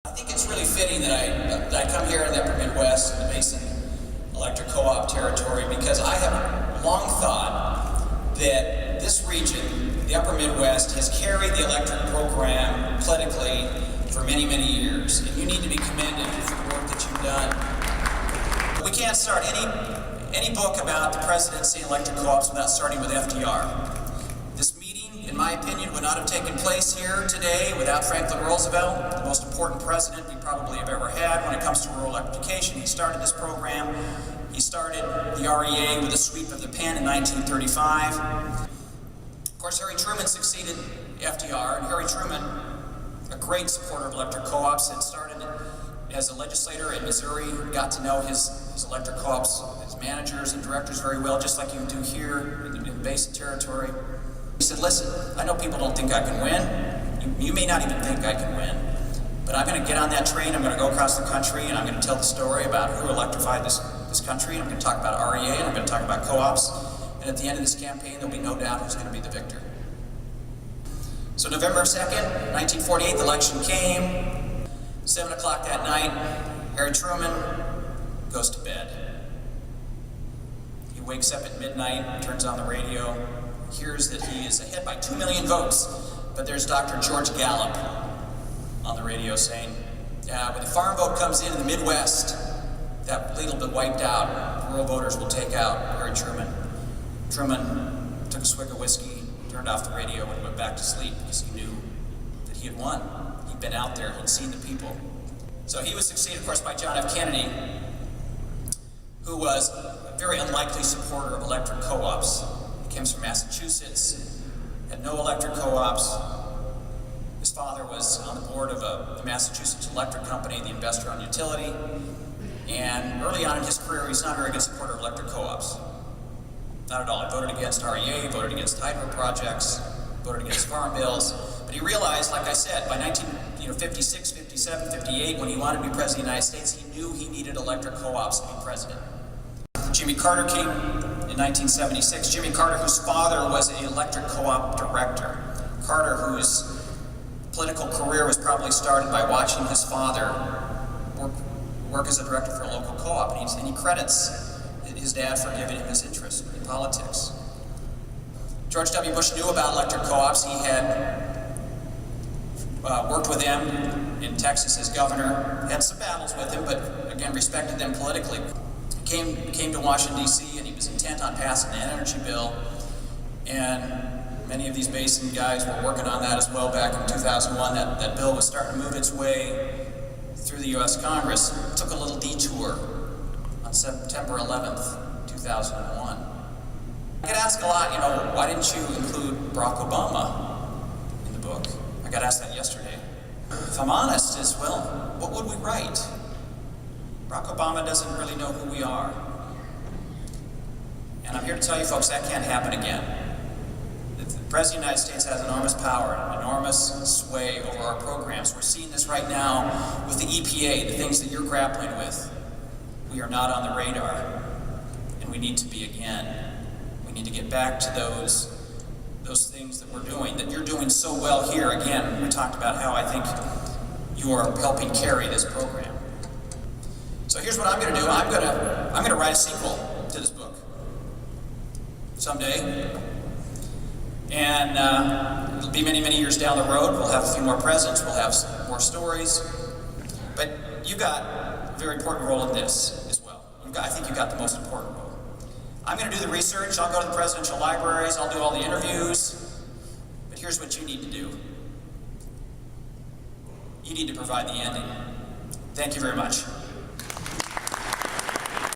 I think it's really fitting that I come here in the Upper Midwest, in the Basin Electric Co-op territory, because I have long thought that this region, the Upper Midwest, has carried the electric program politically for many, many years, and you need to be commended for the work that you've done. We can't start any book about the presidency and electric co-ops without starting with FDR. This meeting, in my opinion, would not have taken place here today without Franklin Roosevelt, the most important president we probably have ever had when it comes to rural electrification. He started this program. He started the REA with a sweep of the pen in 1935. Of course, Harry Truman succeeded FDR, and Harry Truman, a great supporter of electric co-ops, had started as a legislator in Missouri, got to know his electric co-ops, his managers and directors very well, just like you do here in the Basin territory. He said, listen, I know people don't think I can win. You may not even think I can win, but I'm going to get on that train, I'm going to go across the country, and I'm going to tell the story about who electrified this country, and I'm going to talk about REA, and I'm going to talk about co-ops, and at the end of this campaign, there'll be no doubt who's going to be the victor. So November 2nd, 1948, the election came. 7 o'clock that night, Harry Truman goes to bed. He wakes up at midnight, turns on the radio, hears that he is ahead by 2 million votes, but there's Dr. George Gallup on the radio saying, yeah, when the farm vote comes in the Midwest, that lead will be wiped out. Rural voters will take out Harry Truman. Truman took a swig of whiskey, turned off the radio, and went back to sleep because he knew that he had won. He'd been out there, he'd seen the people. So he was succeeded, of course, by John F. Kennedy, who was a very unlikely supporter of electric co-ops. He came from Massachusetts, had no electric co-ops. His father was on the board of the Massachusetts Electric Company, the investor-owned utility. And early on in his career, he's not a very good supporter of electric co-ops. Not at all. He voted against REA, voted against hydro projects, voted against farm bills. But he realized, like I said, by 1956, 57, 58, when he wanted to be president of the United States, he knew he needed electric co-ops to be president. Jimmy Carter came in 1976. Jimmy Carter, whose father was an electric co-op director. Carter, whose political career was probably started by watching his father work as a director for a local co-op, and he credits his dad for giving him his interest in politics. George W. Bush knew about electric co-ops. He had worked with them in Texas as governor, had some battles with him, but again, respected them politically. He came to Washington, D.C., and he was intent on passing an energy bill, and many of these Basin guys were working on that as well back in 2001. That bill was starting to move its way through the U.S. Congress. It took a little detour on September 11th, 2001. I get asked a lot, why didn't you include Barack Obama in the book? I got asked that yesterday. If I'm honest, what would we write? Barack Obama doesn't really know who we are. And I'm here to tell you folks, that can't happen again. The President of the United States has enormous power, enormous sway over our programs. We're seeing this right now with the EPA, the things that you're grappling with. We are not on the radar, and we need to be again. We need to get back to those things that we're doing, that you're doing so well here. Again, we talked about how I think you are helping carry this program. So here's what I'm going to do. I'm going to write a sequel to this book someday, and it'll be many, many years down the road. We'll have a few more presidents. We'll have some more stories. But you got a very important role in this as well. I think you got the most important role. I'm going to do the research. I'll go to the presidential libraries. I'll do all the interviews. But here's what you need to do. You need to provide the ending. Thank you very much.